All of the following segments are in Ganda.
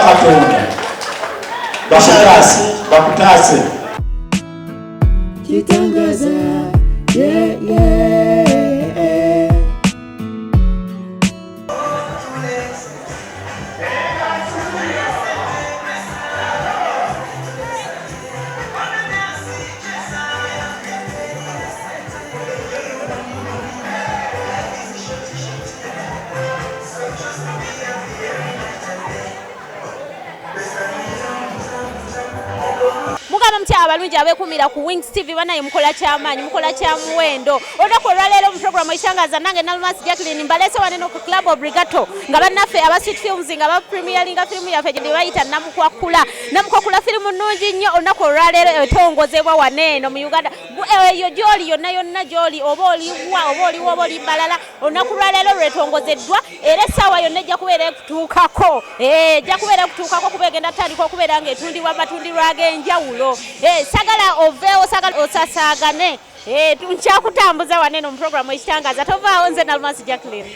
Katonda bakutaase Ekitangaaza abalungi abekumira ku Wings TV banaye mukola kyamaanyi mukola kya muwendo onako olwaleero mu program Ekitangaaza nange Nalumansi Jacqueline mbalese waneno ku Club Obrigato nga bannaffe aba Sweet Films nga ba premieringa film yaffe gye bayita Namukwakkula filimu nnungi nnyo onako olwaleero etongozebwa waneno mu Uganda eyo gyoli yonna gyoli oba oliwa oba oli balala onako olwaleero lwetongozeddwa era essaawa yonna ejja kubeera ekutuukako ejja kubeera ekutuukako kuba egenda tandika okubeera ng'etundibwa amatundiro ag'enjawulo sagala oveewo sagala osasaagane nkyakutambuza waneno mu programu Ekitangaaza tovaawo nze Nalumansi Jacqueline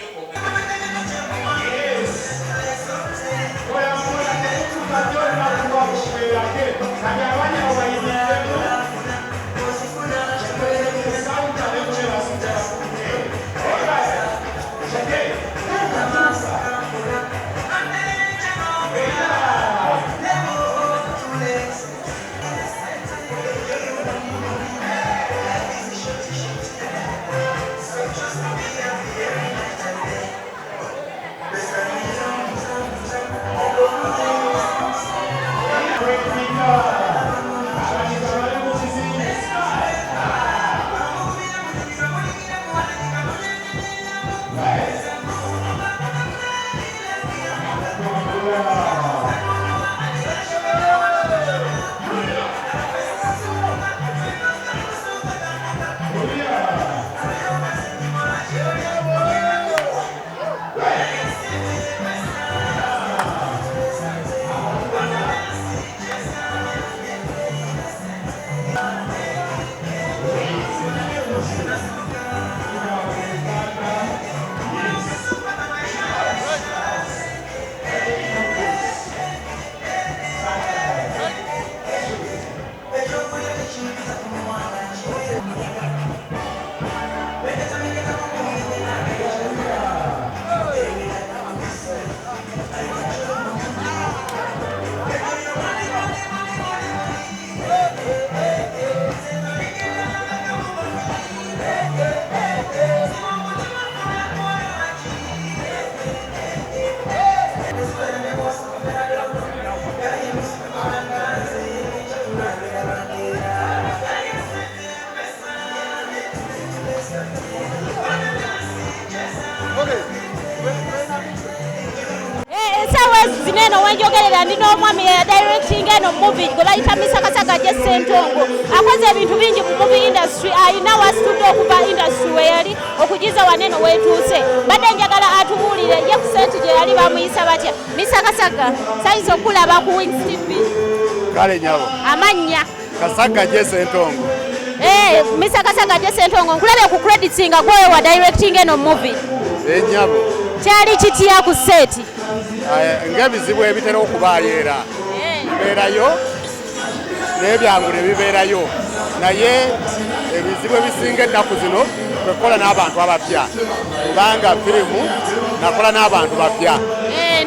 zineno wenjogerera ndino omwami ya directing eno movie gwe bayita Misakasaga gye Ssentongo akoze ebintu bingi mu movie industry ayina wasitude okuva industry weyali okugiza waneno wetuuse badde njagala atubuulire ye ku senti gye yali bamuyisa batya Misakasaga sayinza okulaba ku Wings TV kale nyabo amannya Kasaga gye Ssentongo Misakasaga gye Ssentongo nkulabe ku credits nga gwe wa directing eno movie nyabo kyali kitya ku seti ng'ebizibu ebitera okubaayo era bibeerayo n'ebyangu ne bibeerayo naye ebizibu ebisinga ennaku zino twekola n'abantu abapya kubanga firimu nakola n'abantu bapya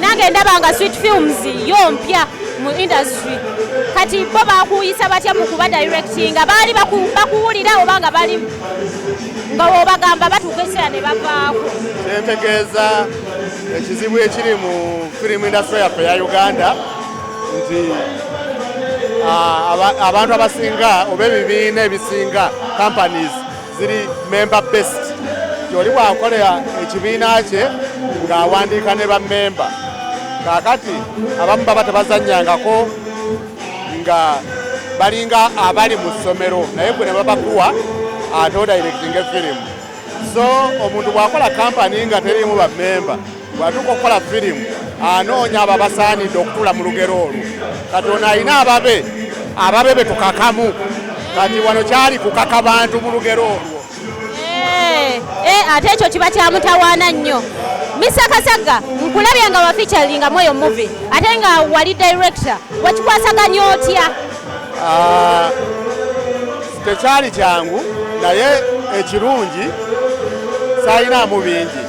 nange ndaba nga Sweet Films yo mpya mu industry kati bo bakuyisa batya mu kuba directinga baali bakuwulira oba nga bali nga obagamba batuuka ekiseera ne bavaako kyentegeeza ekizibu ekiri mu firimu industry yaffe ya Uganda nti abantu abasinga oba ebibiina ebisinga companies ziri member based kyoli bwakolera ekibiina kye ng'awandiika ne bammemba kaakati abamu baba tebazannyangako nga balinga abali mu ssomero naye gwe ne babakuwa ate odirecting efirimu so omuntu bw'akola kampani nga terimu bammemba bw'atuuka okukola firimu anoonya abo abasaanidde okutuula mu lugero olwo kati ono alina ababe be tukakamu kati wano kyali kukaka bantu mu lugero olwo ate ekyo kiba kyamutawaana nnyo Mr. Kasaga nkulabye nga wa featuring mweyo movie ate nga wali director wakikwasaganya otya? Tekyali kyangu naye ekirungi sayinamu bingi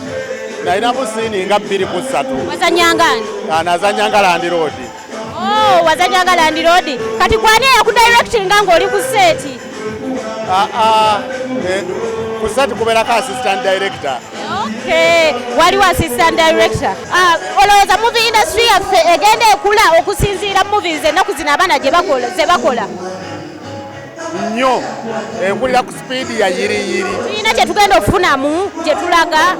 nayinamu siini nga 2-3. Wazanyanga ani? Nazanyanga Land Road. Wazanyanga Land Road. Kati gwani yakudirectinga ng'oli ku seti? Ku seti kubeerako assistant director. Okay, waliwo assistant director. Olowooza movie industry yaffe egenda ekula okusinziira movies ennaku zino abaana ze bakola? Nnyo ekulira ku sipiidi ya yiriyiri. Tulina kye tugenda okufunamu gye tulaga.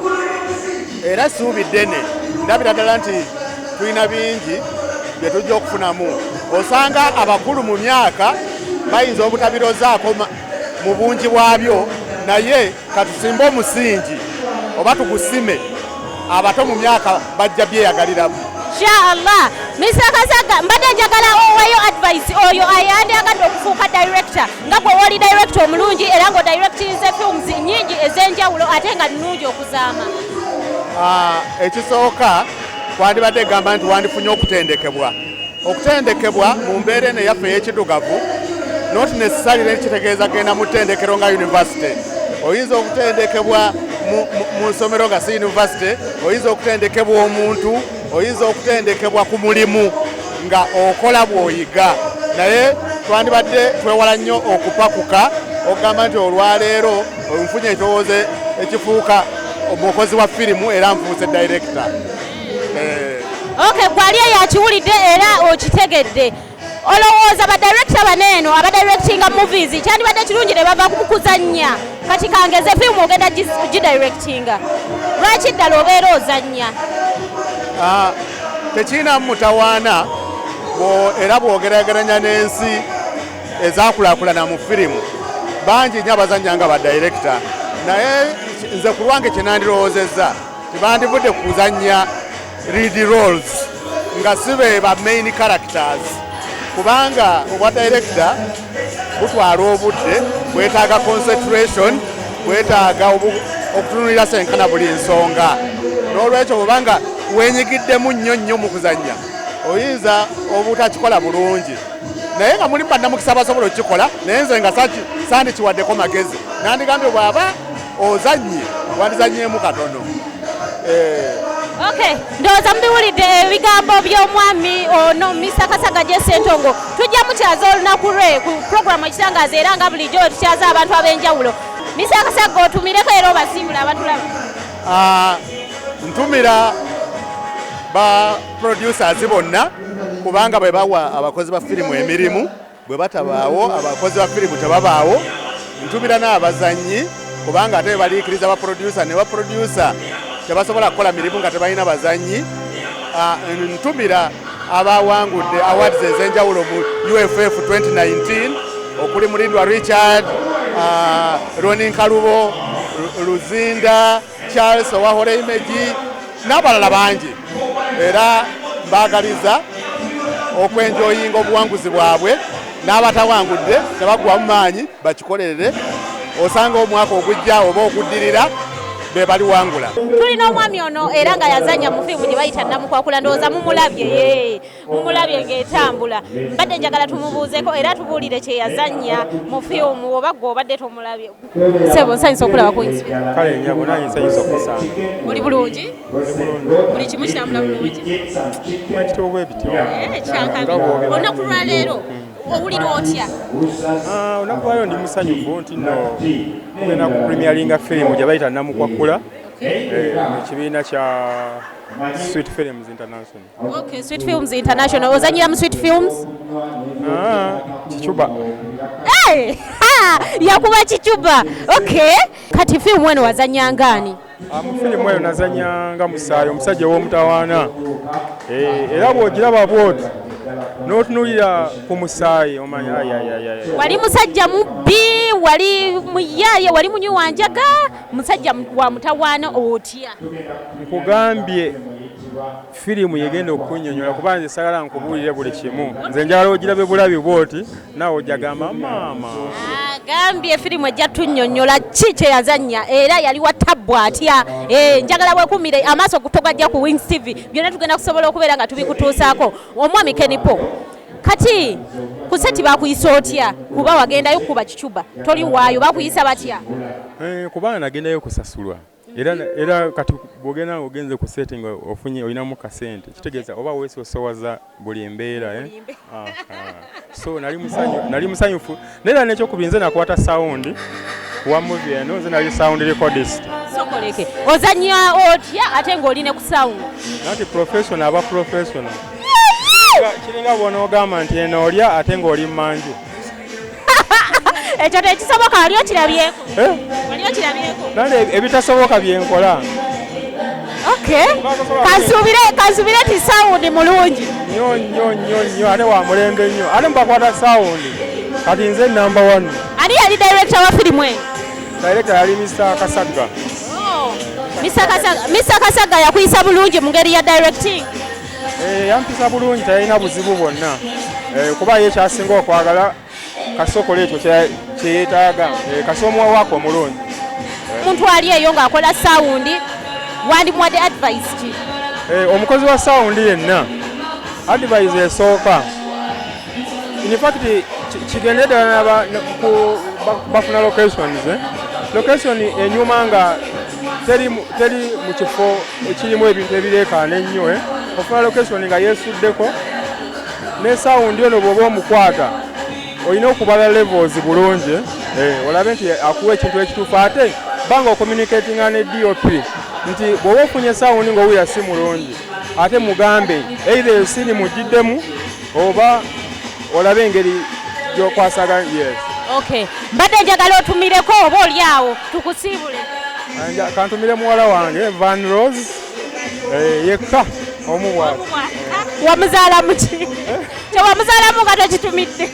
Era ssuubi ddene ndabira ddala nti tulina bingi bye tujja okufunamu. Osanga abakulu mu myaka bayinza obutabirozaako mu bungi bwabyo naye katusimbe omusingi oba tugusime abato mu myaka bajja byeyagaliramu. Inshallah. Mr. Kasaga mbadde njagala owayo advice oyo ayandiyagadde okufuuka director nga gwe wali director omulungi era ng'odirectinze films nnyingi ez'enjawulo ate nga nnungi okuzaama. Ekisooka twandibadde gamba nti wandifunye okutendekebwa. Okutendekebwa mu mbeera eno eyaffe ey'ekiddugavu not necessarily kitegeeza genda mu ttendekero nga university. Oyinza okutendekebwa mu nsomero nga si university, oyinza okutendekebwa omuntu, oyinza okutendekebwa ku mulimu nga okola bw'oyiga. Naye twandibadde twewala nnyo okupakuka okugamba nti olwaleero nfunye ekirowoozo ekifuuka omukozi wa firimu era nfuuse director. Okay, gwali yakiwulidde era okitegedde. Olowooza badirector baneeno abadirectinga movies kyandibadde kirungi ne bava kukuzannya kati kangeze firimu ogenda gidirectinga. Lwaki ddala obeera ozannya? Tekirinamu mutawaana era bw'ogeraageranya n'ensi ezaakulaakulana mu firimu bangi nnyo abazannya nga badirector. Naye nze ku lwange kye nandirowoozezza tibandivudde kuzannya lead roles nga si be ba main characters kubanga obwa director butwala obudde, bwetaaga concentration, bwetaaga okutunulira senkana buli nsonga. N'olwekyo bw'obanga weenyigiddemu nnyo mu kuzannya oyinza obutakikola bulungi naye nga muli bannamukisa abasobola okukikola naye nze nga sandikiwaddeko magezi nandigambye bw'aba ozannye wandizannyemu katono. Okay, ndowooza mubiwulidde ebigambo by'omwami ono Mr. Kasaga Ssentongo. Tujja mukyaza olunaku lwe ku programu Ekitangaaza era nga bulijjo tukyaza abantu ab'enjawulo. Mr. Kasaga otumireko era obasimbula abatulaba. Ntumira ba producers bonna kubanga bwe bawa abakozi ba firimu emirimu bwe batabaawo abakozi ba firimu tebabaawo. Ntumira n'abazannyi kubanga ate baliikiriza ba producer ne ba producer tebasobola kukola mirimu nga tebalina bazannyi. Ntumira abawangudde awards ez'enjawulo mu UFF 2019 okuli Mulindwa Richard, Ronin Kalubo, Luzinda, Charles Owahole Imeji n'abalala bangi. Era mbaagaliza okwenjoyinga obuwanguzi bwabwe n'abatawangudde tebagwa mu maanyi bakikolerere. Osanga omwaka ogujja oba okuddirira be baliwangula. Tulina omwami ono era nga yazannya mu firimu gye bayita Namukwakkula. Ndowooza mumulabye ng'etambula. Mbadde njagala tumubuuzeeko era tubuulire kye yazannya mu firimu oba gwe obadde tomulabye. Ssebo nsanyusa okulaba ku Instagram. Kale nnyabo nange nsanyusa okusanga. Oli bulungi? Buli kimu kitambula bulungi? Ekitabo bwe bityo. Kyankabi. Olunaku lwa leero owulira otya? Olunaku lwa leero ndi musanyufu nti nno tugenda ku premieringa firimu gye bayita Namukwakkula mu kibiina kya Sweet Films International. Okay, Sweet Films International. Ozannyira mu Sweet Films? Kicuba. Yakuba Kicuba. Okay. Kati firimu eno wazannya ngani? Mu firimu eno nazannya nga Musaayi omusajja w'omutawaana. Era bw'ogiraba bw'oti n'otunuulira ku Musaayi omanya wali musajja mubbi, wali muyaaye, wali munywanjaga, musajja wa mutawaana otya? Nkugambye firimu yegenda okunnyonnyola kuba nze sagala nkubuulire buli kimu. Nze njagala ogirabe bulabi bw'oti naawe ojagamba maama. agambye firimu ejja tunnyonnyola ki kye yazannya era yali wa tabbu atya. Njagala weekumire amaaso togajja ku Wings TV byonna tugenda kusobola okubeera nga tubikutuusaako. Omwami Kenipo, kati ku seti baakuyisa otya kuba wagendayo kuba kicuba toli waayo baakuyisa batya? Kubanga nagendayo kusasulwa era kati bwogenda ogenze ku seti nga ofunye olinamu kasente kitegeeza oba weesosowaza buli embeera. So nali musanyufu naera nekyokubinze nakwata sound wa movie eno nze nali sound recordist. Sokoleke ozanya otya ate ng'oli ne ku sound? Nati professional aba professional kiringa bw'onoogamba nti eno olya ate ng'oli manju. Ekyo tekisoboka wali okirabyeko? Wali okirabyeko? Nandi ebitasoboka byenkola. Okay. Kansubire ti sound mulungi. Nnyo ate wa mulembe nnyo. Ate mbakwata sound. Kati nze number 1. Ani yali director wa firimu eno? Director yali Mr. Kasaga. Mr. Kasaga yakuyisa bulungi mu ngeri ya directing? Yampisa bulungi talina buzibu bwonna. Kuba ye kyasinga okwagala kasokole ekyo kyeyeetaaga kasoomuwa waako omulungi. Omuntu ali eyo ng'akola sound wandimuwadde advice ki? Omukozi wa sound yenna advice esooka in fact kigende ddala bafuna locations. Location enyuma nga teri mu kifo ekirimu ebintu ebireekaana ennyo. Ofuna location nga yeesuddeko ne sound eno bw'oba omukwata olina okubala levels bulungi olabe nti akuwa ekintu ekituufu ate banga ocommunicatinga ne DOP nti bw'oba ofunye sound ng'owulira si mulungi ate mugambe either esiri mugiddemu oba olabe engeri gy'okwasaga. Yes. Okay. Mbadde njagala otumireko oba oli awo tukusiibule. Kantumire muwala wange Van Rose yekka omubwati. Wamuzaala muki? Tewamuzaalamu nga tokitumidde.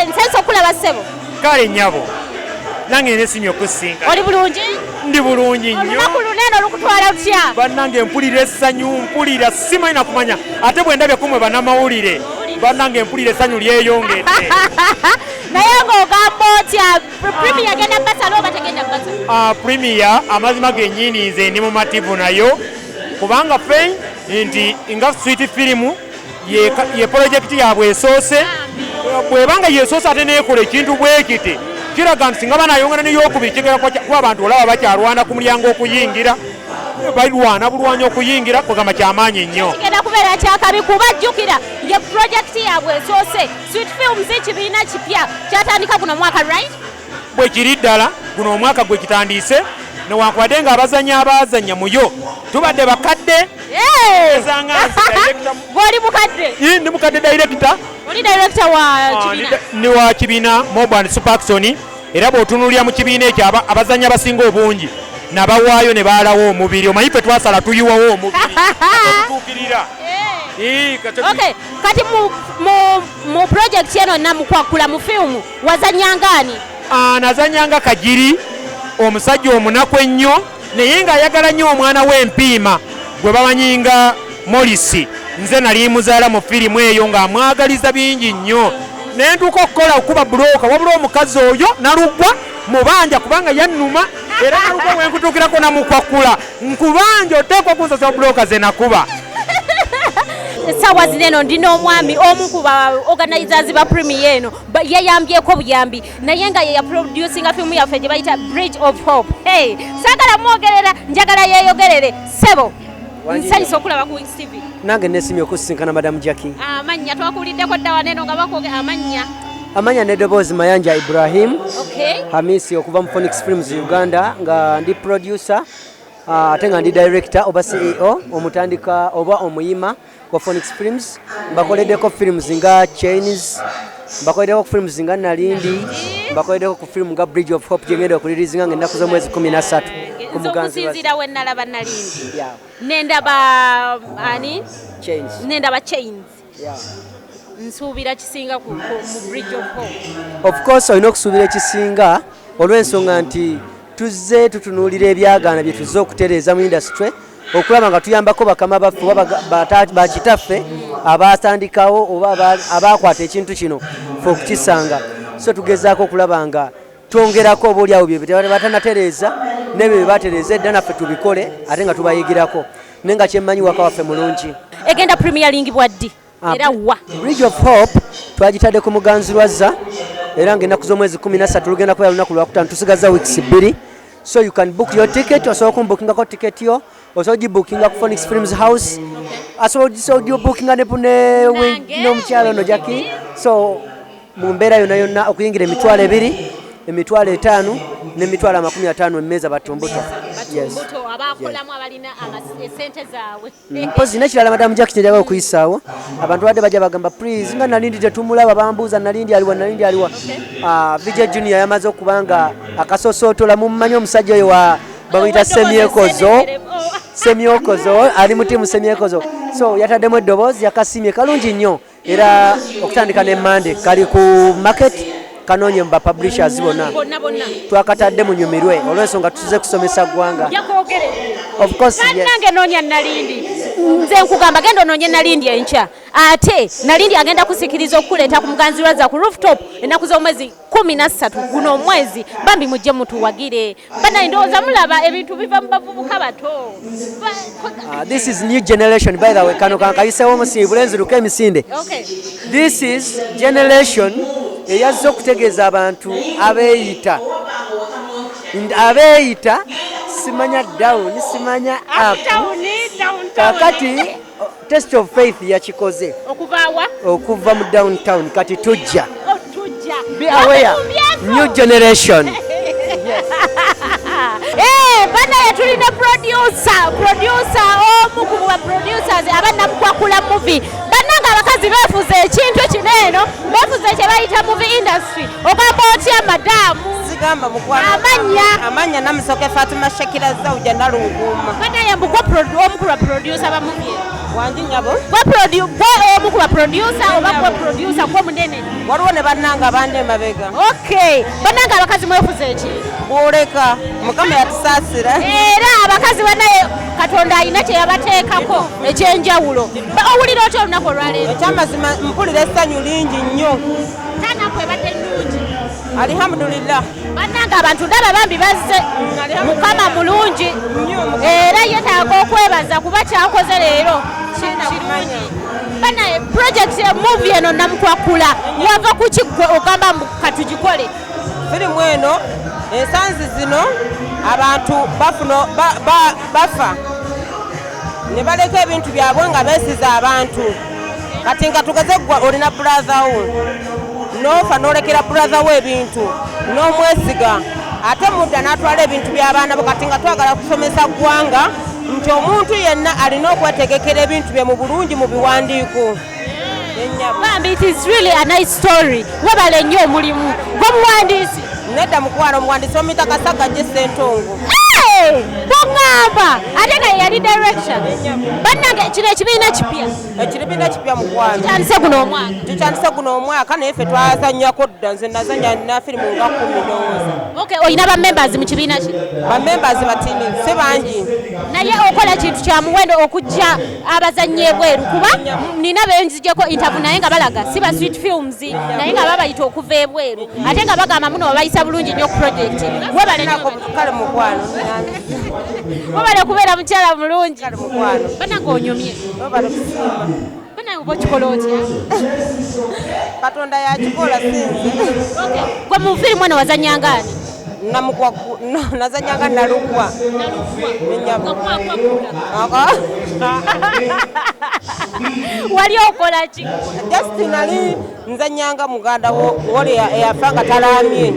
Nsenso okulaba ssebo. Kale nnyabo nange nesimye okusinga. Oli bulungi? Ndi bulungi nnyo. Olunaku luneeno olukutwala lutya? Bannange mpulira essanyu mpulira simanyi na kumanya ate bwe ndabye kumwe bannamawulire bannange mpulira essanyu lyeyongedde. Naye ng'ogamba otya premier agenda basala oba tegenda basala? Premier amazima gennyini nze ndi mumativu nayo kubanga ffe nti nga sweet film ye projekiti yabwe esoose bwebanga yeesoose ate neekola ekintu bwe kiti kiraga nti singa banayongera n'eyokubiri kigera kuba abantu olaba bakyalwana ku mulyango okuyingira balwana bulwanyi okuyingira kugamba kyamaanyi ennyo. Kigenda kubeera kyakabi kuba jjukira ye projekiti yabwe esoose Sweet Films kibiina kipya kyatandika guno mwaka right? Bwe kiri ddala guno omwaka gwe kitandise newankubadde nga abazanya muyo tubadde bakadde. Gw'oli mukadde? Ndi mukadde director. Oli director wa kibiina? Ni wa kibiina Mobile Super Action era bw'otunuulira mu kibiina ekyo abazanya abasinga obungi nabawaayo ne baalawo omubiri omanyi ffe twasala tuyiwawo omubiri tutuukirira. Okay, kati mu project eno Namukwakkula mu firimu wazanyangaani? Nazanyanga Kajiri omusajja omunaku ennyo naye ng'ayagala nnyo omwana w'empiima gwe bamanyinga Morisi. Nze nali muzaala mu firimu eyo ng'amwagaliza bingi nnyo ne ntuuka okukola okuba bulooka wabula omukazi oyo naluggwa mubanja kubanga yannuma era naluggwa wenkutuukirako Namukwakkula nkubanja oteekwa okunsasula bulooka ze nakuba. Essaawa zino eno ndina omwami omu ku ba organizers ba premier eno yayambyeko buyambi naye nga ye yaproducinga firimu yaffe gye bayita Bridge of Hope. Saagala mwogerera njagala yeeyogerere ssebo. Nsanyusa okulaba ku Wings TV. Nange nesimye okusinkana Madam Jackie. Amannya twakuliddeko dda waneeno nga bakwogera amannya. Amanya n'eddoboozi Mayanja Ibrahim. Okay. Hamisi okuva mu Phoenix Films Uganda nga ndi producer ate nga ndi director oba CEO omutandika oba omuyima wa Phoenix Films. Mbakoleddeko films nga Chains, mbakoleddeko films nga Nalindi, mbakoleddeko ku film nga Bridge of Hope gyengenda okulirizinga ng'ennaku z'omwezi 13 ku Muganzi. Okusinziira we nalaba Nalindi. Yeah. Nendaba ani? Chains. Nendaba Chains. Yeah. Nsuubira kisinga mu Bridge of Hope. Of course olina okusuubira ekisinga olw'ensonga nti tuzze tutunuulira ebyagaana bye tuzze okutereeza mu industry okulaba nga tuyambako bakama baffe oba bakitaffe abatandikawo oba abakwata ekintu kino fe okukisanga so tugezaako okulaba nga twongerako obaolyawo bye batanatereeza n'ebyo bye batereeza edda naffe tubikole ate nga tubayigirako naye nga kyemmanyi waka waffe mulungi. Egenda Premier League bwaddi era wa Bridge of Hope twagitadde ku Muganzirwazza era ng'ennaku z'omwezi 13 lugenda kubeera lunaku lwakutaano tusigaza weeks 2 so you can book your ticket osobola okumbukingako ticket yo osobola ogibookinga ku Phoenix Films House osobola ogibookinga n'omukyalo ono Jackie so mu mbeera yonna yonna okuyingira emitwalo 2 emitwalo 5 n'emitwalo 50 emmeeza batumbuto abakolamu abalina sente zaabwe mpozi nekirala madamu Jackie kyeyagala okuyisaawo abantu badde bajja bagamba please nga Nalindi tetumulaba bambuuza Nalindi aliwa Vijay Junior yamaze okubanga akasosootola mummanyi omusajja oyo bamuyita Semyokozo ali mu tiimu Semyokozo so yataddemu eddoboozi yakasimye kalungi nnyo era okutandika ne Mande kali ku market kanoonye mu publishers bonna twakatadde mu nyumirwe olw'ensonga tuze kusomesa ggwanga of course nange noonya Nalindi nze nkugamba genda onoonye Nalindi enkya ate Nalindi agenda kusikiriza okuleeta ku Muganzirwazza ku rooftop ennaku z'omwezi 13 guno omwezi bambi mujje mutuwagire banaye ndowooza mulaba ebintu biva mu bavubuka bato. This is new generation by the way kano kankayiseewo omusiibu bulenzi luka emisinde this is generation eyazze okutegeeza abantu abeeyita simanya down simanya up kakati test of faith yakikoze okuva mu downtown kati tujja be aware new generation banaye tulina producer omu ku producers aba Namukwakkula movie bannanga abakazi beefuza ekintu kino eno beefuza kye bayita movie industry ogamba otya madamu sigamba mukwano amanya namusoke Fatuma Shakira Zawja Nalunguma banaye mbugwa omu ku producer ba movie wanji nyabo omu ku producer oba ku producer kwa munene waliwo ne bannanga bande mabega okay bannanga abakazi mwefuza ekintu bwoleka mukama yatusaasira era abakazi banaye Katonda alina kye yabateekako ekyenjawulo owulira otya olunaku olwaleero ekyamazima mpulira essanyu lingi nnyo tanaku ebadde nnungi alhamdulillah bannanga abantu ndaba bambi bazze mukama mulungi era yetaaga okwebaza kuba kyakoze leero kirungi banaye project movie eno Namukwakkula wava ku kiggwe ogamba katugikole firimu eno ensanzi zino abantu bafa ne baleka ebintu byabwe nga beesiza abantu kati nga tugeze gwa olina brother wo nofa nolekera brother wo ebintu n'omwesiga ate mudda n'atwala ebintu by'abaana bo kati nga twagala kusomesa ggwanga nti omuntu yenna alina okwetegekera ebintu bye mu bulungi mu biwandiiko. Bambi, it is really a nice story. Wabale nnyo omulimu gw'omuwandiisi. Nedda mukwano omuwandiisi omuyita Kasaga Ssentongo. Bongamba ate nga yali direction. Bannange kino ekibiina kipya. Ekibiina kipya mukwano. Kitandise guno omwaka. Kitandise guno omwaka naye ffe twazannyako dda nze nazannya na firimu nga 10 ndowooza. Okay, oyina ba members mu kibiina kino. Ba members batini si bangi. Naye okola kintu kya muwendo okujja abazannyi ebweru kuba nina benzijeko interview naye nga balaga si ba Sweet Films naye nga babayita okuva ebweru ate nga bagamba muno babayisa bulungi nnyo ku project. Webale kale mukwano. Wabale kubeera mukyala mulungi. Kale mukwano. Bannange onyumye. Wabale kusiima. Bannange oba okikola otya? Katonda yakikola sinze. Okay. Gwe mu firimu eno wazannyangani? Namukwakkula nazanyanga Nalukwa. Wali okola ki? Just nali nzanyanga muganda wo wali eyafa nga talamye.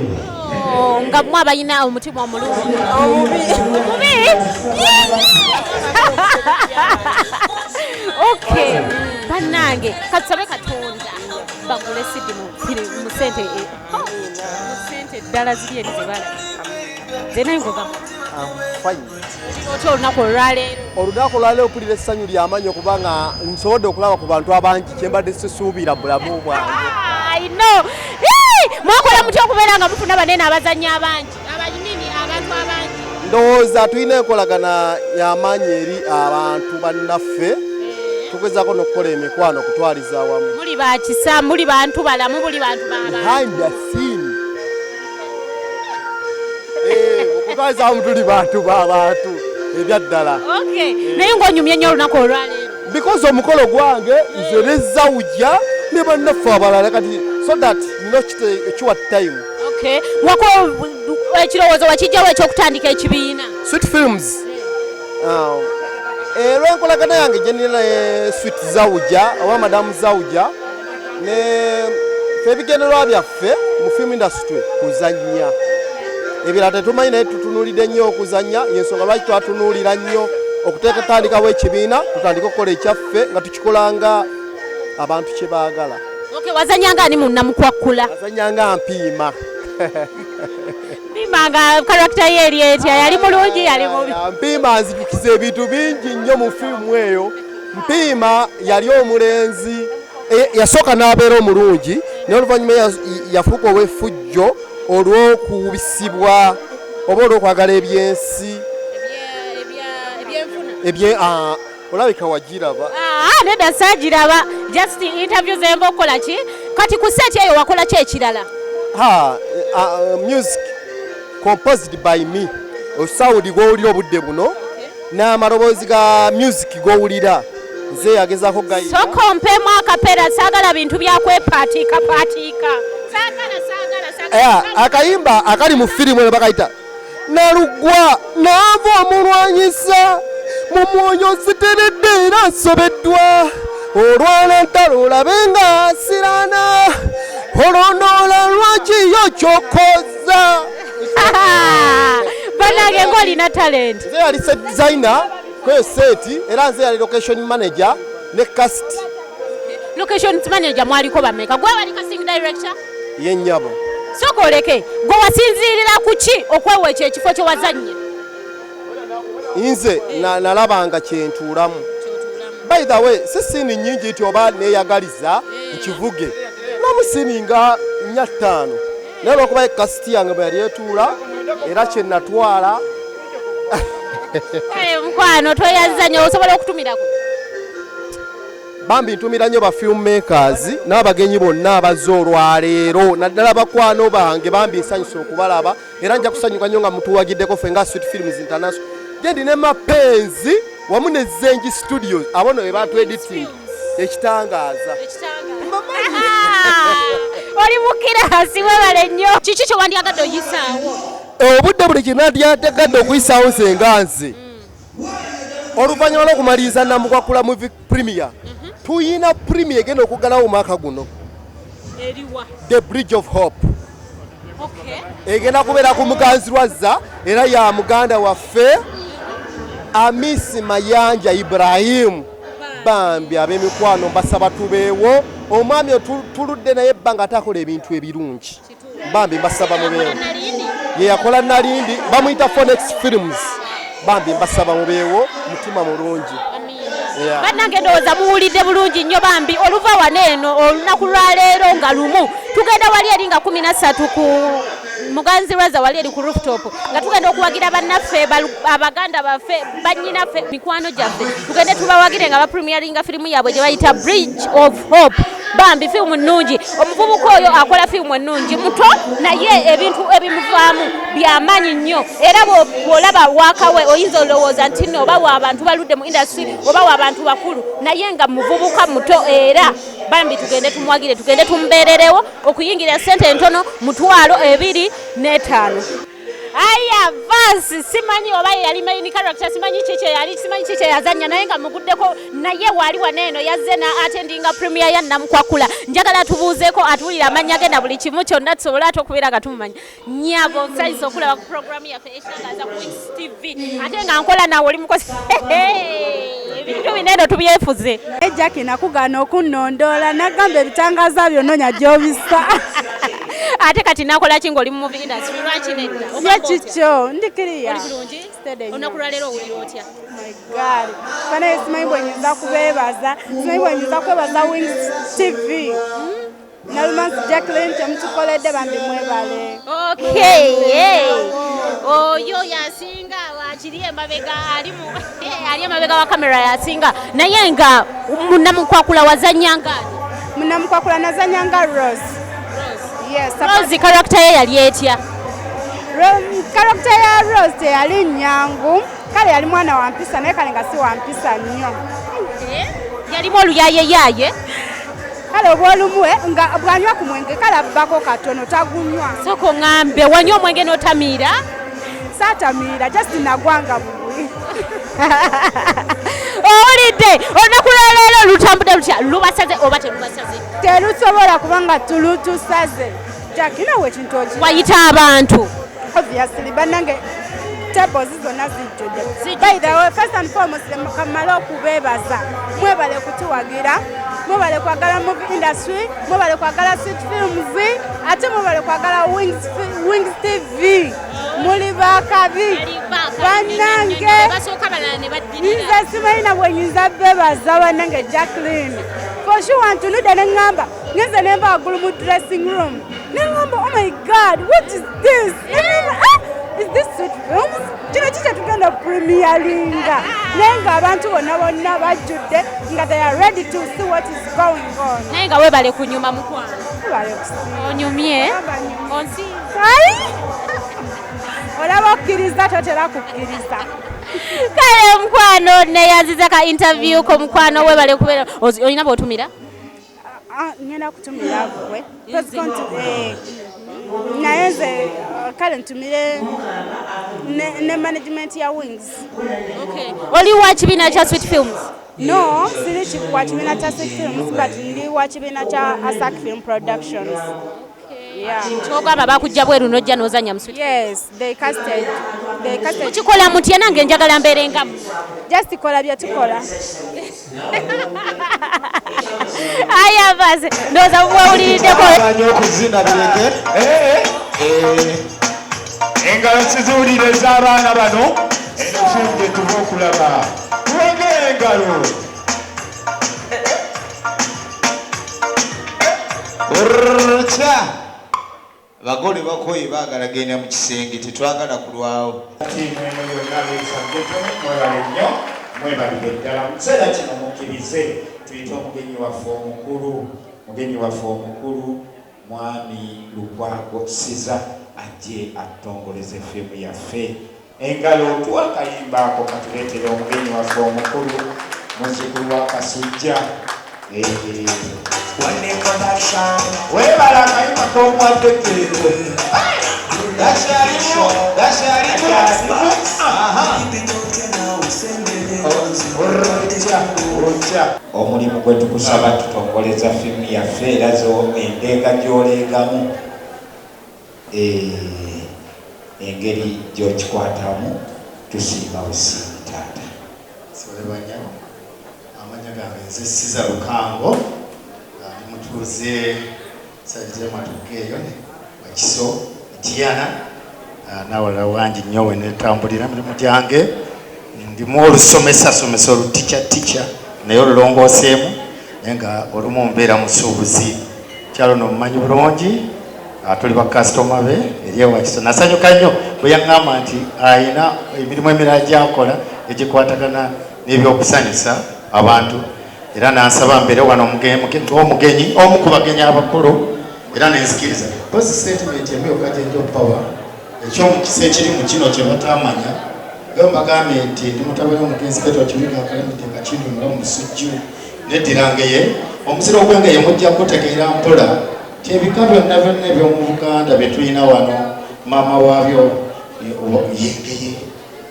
Nga mwe abalina omutima omulungi. Omubi. Okay. Bannange katusabe Katonda bagule sidi mu sente ddala ziri eri zebala zenayo ngogamba olunaku olwaleero. Olunaku olwaleero okulira essanyu ly'amanyi okubanga nsobodde okulaba ku bantu abangi kyembadde sisuubira bulamu bwange. I know. Mwakola mutya okubeera nga mufuna banene abazannyi abangi abanyinini abantu abangi? Ndowooza tulina enkolagana y'amaanyi eri abantu bannaffe tugezaako n'okukola emikwano okutwaliza awamu. Muli bakisa, muli bantu balamu, muli bantu baba. Behind the scene. twazaamu tuli bantu b'abantu ebyaddala. Naye ng'onyumye nnyo olunaku olwaleero. Because omukolo gwange nze ne Zawuja ne bannaffe abalala kati so that nino ekiwa time. Wako ekirowoozo wakijjawo ekyokutandika ekibiina? Sweet Films. Lwenkolagana yange gyenina Sweet Zawuja oba Madamu Zawuja ne ebigendererwa byaffe mu film industry kuzannya. Ebirala tetumanyi naye tutunuulidde nnyo okuzannya, y'ensonga lwaki twatunuulira nnyo okuteekatandikawo ekibiina tutandika okukola ekyaffe nga tukikolanga abantu kye baagala. Wazannyanga ani mu Namukwakkula? Wazannyanga Mpiima. Mpiima nga karakita ye eri etya, yali mulungi yali mubi? Mpiima nzijukiza ebintu bingi nnyo mu firimu eyo. Mpiima yali omulenzi yasooka n'abeera omulungi naye oluvannyuma yafuuka ow'effujjo olw'okubisibwa oba olw'okwagala ebyensi. Olabika wagiraba? Nedda saagiraba, just interview zemba okukola ki? Kati ku seeti eyo wakola ki ekirala? Music composed by me. Osawudi gw'owulira obudde buno n'amaloboozi ga music gw'owulira nze yagezaako gayita. Sooka ompeemu akapeera, saagala bintu byakwepatiikapatiika. Akayimba akali mu firimu eno bakayita Naluggwa naava omulwanyisa mu mwoyo ziteredde era nsobeddwa olwana ntalo olabe nga asirana olonoola lwaki yo kyokoza. Bannange ng'olina talent. Nze yali set designer kweseeti era nze yali location manager ne cast. Location manager mwaliko bameka? Gwe wali casting director? Ye nnyabo. Sooka oleke, gwe wasinziirira ku ki okwewa ekyo ekifo kye wazannya? Nze nalabanga kyentuulamu. By the way, si siini nnyingi nti oba neeyagaliza nkivuge. Namu siini nga 4-5. Naye lw'okuba kasiti yange bwe yali etuula era kye natwala. Mukwano toyazannya osobola okutumirako? Bambi ntumira nnyo ba filmmakers n'abagenyi bonna abazze olwaleero naddala bakwano bange bambi nsanyusa okubalaba era nja kusanyuka nnyo nga mutuwagiddeko ffe nga Sweet Films International. Gendi ne Mapenzi wamu ne Zenji Studios abono be batu editing Ekitangaaza. Oli mukiraasi webale nnyo. Kiki kye wandyagadde oyisaawo? Obudde buli kye nandyagadde okuyisaawo nze nga nze. Oluvannyuma lw'okumaliriza Namukwakkula movie premiere tuyina premiere egenda okuggalawo mu mwaka guno. Eriwa? The Bridge of Hope. Egenda kubeera ku Muganzirwazza era ya muganda waffe Amisi Mayanja Ibrahim. Bambi ab'emikwano mbasaba tubeewo. Omwami tuludde naye ebbanga atakola ebintu ebirungi. Bambi mbasaba mubeewo. Ye yakola Nalindi bamuyita Phoenix Films. Bambi mbasaba mubeewo mutima mulungi. Bannange ndowooza muwulidde bulungi nnyo bambi oluva wano eno olunaku lwaleero nga lumu tugenda wali eri nga 13 ku Muganzirwazza wali eri ku rooftop nga tugenda okuwagira bannaffe abaganda baffe bannyinaffe mikwano gyaffe tugende tubawagire nga bapremieringa firimu yaabwe gye bayita Bridge of Hope. Bambi firimu nnungi, omuvubuka oyo akola firimu ennungi, muto naye ebintu ebimuvaamu by'amaanyi nnyo era bw'olaba waakawe oyinza olowooza nti nno oba w'abantu baludde mu industry oba w'abantu bakulu naye nga muvubuka muto era. Bambi tugende tumuwagire tugende tumubeererewo okuyingira ssente entono 25,000. Aya Vance simanyi oba yali main character simanyi kiki yazannya naye nga muguddeko naye wali waneeno yazze na attendinga premiere ya Namukwakkula. Njagala tubuuzeeko atuwulira amannya ge na buli kimu kyonna tusobole ate okubeera nga tumumanyi. Nnyabo nsanyusa okulaba ku programu yaffe Ekitangaaza ku TV ate nga nkola nawe oli mukozi. Ebintu bineeno tubyefuze. Jackie nakugana okunnondoola nagamba ebitangaaza byonna gy'obisa. Ate kati nakola ki ng'oli mu movie industry lwaki nedda? Yakikyo ndikiriya. Oli bulungi? Olunaku lwaleero owulira otya? My God. Fanaye simanyi bwenyinza kubeebaza. Simanyi bwenyinza kwebaza Wings TV. Nalumansi Jacqueline temutukoledde bambi mwebale. Oyo yasinga wakiri emabega ali emabega wa kamera yasinga naye nga Namukwakkula wazannyanga ani? Namukwakkula nazannyanga Rose. Yes. Rose character ye yali etya? Character ya Rose yali nyangu kale yali mwana wa mpisa naye kale nga si wa mpisa nnyo. Yalimu oluyayeyaye Kale obwolumwe nga bwanywa ku mwenge kale abbako katono tagunywa. soko ng'ambe wanywa omwenge n'otamiira Saatamiira just nagwanga bubuli. owulidde olunaku lwaleero lutambudde lutya lubasaze oba telubasaze Terusobola kubanga tulutusaze. Jakina wekintu oki. wayita abantu Obviously bannange tables zonna zijjudde. By the way, first and foremost kamala okubeebaza. Mwebale kutuwagira, mwebale kwagala movie industry, mwebale kwagala Sweet Films, ate mwebale kwagala Wings TV. Muli bakabi bannange nze simanyi bwe nyinza beebaza bannange Jacqueline for sure ntunudde ne ŋŋamba ngenze ne mba waggulu mu dressing room ne ŋŋamba oh my god what is this is this Sweet Films kino kikye tugenda premieringa naye ng'abantu bonna bajjudde nga they are ready to see what is going on. naye nga weebale kunyuma mukwano Tubale okusiima. onyumye onsi olaba okkiriza totera kukkiriza. kale mukwano neyanziza ka interview ko mukwano weebale kubeera olina bw'otumira Ngenda kutumira gwe naye nze kale ntumire ne management ya Wings. oli wa kibiina kya Sweet Films No, siri wa kibiina kya Sweet Films but ndi wa kibiina kya Asak Film Productions. Yeah. kyogamba bakujja bweru nojja n'ozanya mu Sweet Yes, they casted. kikola mutya nange njagala mbeere nga Just kola bye tukola. aya base ndowooza mwewuliriddeko okuzina bireke engalo siziwulire ez'abaana bano eno gye tuva okulaba tuwege engalo orcha bagole bakoye baagala genda mu kisenge tetwagala kulwawo tiimu eno yonna beesaggetoni mwebale nnyo mwebalire ddala mu kiseera kino mukkirize tuyite omugenyi waffe omukulu mwami Lukwago Siza ajje atutongoleze firimu yaffe engalo tuwa akayimba ako katuleetere omugenyi waffe omukulu muzzukulu wa Kasujja webala akayimba k'omwaddekerezo omulimu gwe tukusaba tutongoleza firimu yaffe era zo endeega gy'oleegamu engeri gy'okikwatamu tusiima busiimi taata Solebanya amanya gange nze Siza Lukango mutuuze sajja matukeeyo ne wakiso Tiana nawala wangi nnyo we netambulira mirimu gyange ndimu olusomesa olutica naye olulongooseemu naye nga olumu mbeera musuubuzi kyalo nomumanyi bulungi tuli bakasitoma be eri ewakiso nasanyuka nnyo bwe yaŋŋamba nti ayina emirimu emirala gyakola egikwatagana n'ebyokusanyusa abantu era nansaba mbeere wano omugenyi omu ku bagenyi abakulu era nenzikiriza pozi statement emyuka gyenjopawa ekyomukisa ekiri mu kino kye batamanya gambagambye nti ndi mutabani omugenzi Petro Kibiga akalemete nga kindumula omusujju neddirangeye omuzira ogwengeye mujja kutegeera mpola ti ebika byonna eby'omu Buganda bye tulina wano maama waabyo yengeye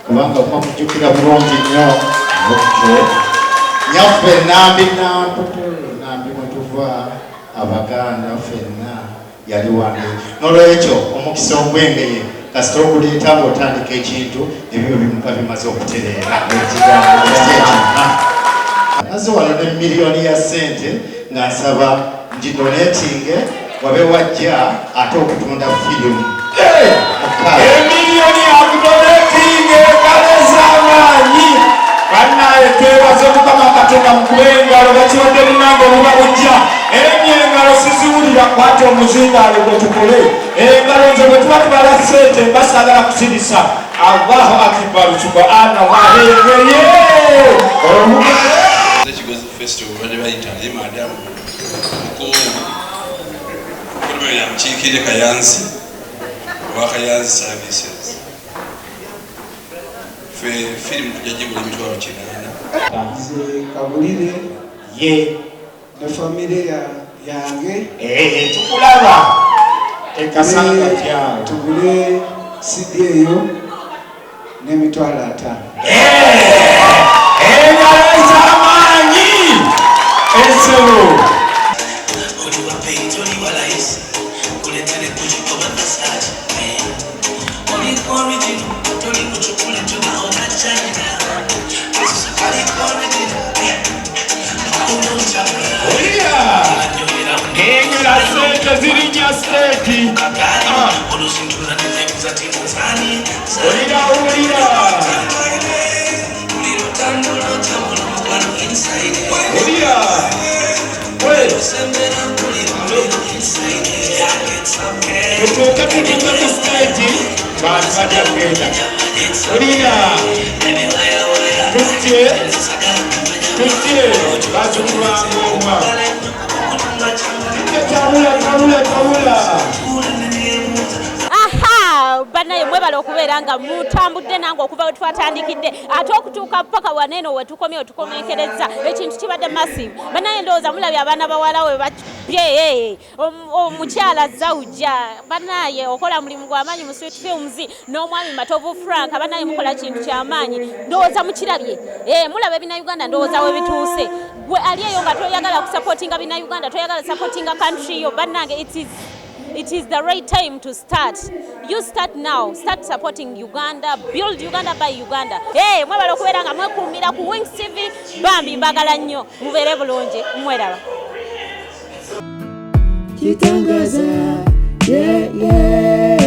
kubanga mukujjukira bulungi nnyo nyaffe nambi mwetuva Abaganda ffenna yali wange n'olwekyo omukisa ogwengeye kasita okuleeta ng'otandika ekintu ebyo bimuka bimaze okutereera naze wano ne miliyoni ya ssente nga nsaba ngidonetinge wabe wajja ate okutunda firimu emiliyoni akudonetinge kalezamaanyi bannaye twebaze Mukama Katonda mukube engalo bakibadde munange obuba bujja emye engalo siziwulira kwate omuzindaalo gwe tukole engalo nze bwe tuba tubala ssente mbasagala kusirisa Allahu akibaru subhana wahengeye Kigozi festival bade bayitanze madamu ko ya mchikire Kayanzi wa Kayanzi services firimu tujja gigula emitwalo 80. Nze Kabulire ye ne famire yange tukulaba ekasanga kyawe tugule CD eyo n'emitwalo 5. Engalo ez'amaanyi ensolo engera sente zirinya steeti olira etuuka tulinga ku steeti bantu bajja kugenda olira tutye bazukulanga omwa tabula aha banaye mwebala okubeera nga mutambudde nange okuva we twatandikidde ate okutuuka paka waneeno wetukomye wetukomenkereza ekintu kibadde massive banaye ndowooza mulabye abaana bawala we bye omukyala zawuja banaye okola mulimu gw'amaanyi mu Sweet Films n'omwami Matovu Frank banaye mukola kintu ky'amaanyi ndowooza mukirabye mulaba ebina Uganda ndowooza we bituuse gwe ali eyo nga toyagala kusupportinga bina Uganda toyagala supportinga country yo bannange it is the right time to start. You start now. Start supporting Uganda. Build Uganda by Uganda. Mwebala okubeera nga mwekuumira ku Wings TV. Bambi mbagala nnyo. Mubeere bulungi. Mweraba. Ekitangaaza. Yeah, yeah.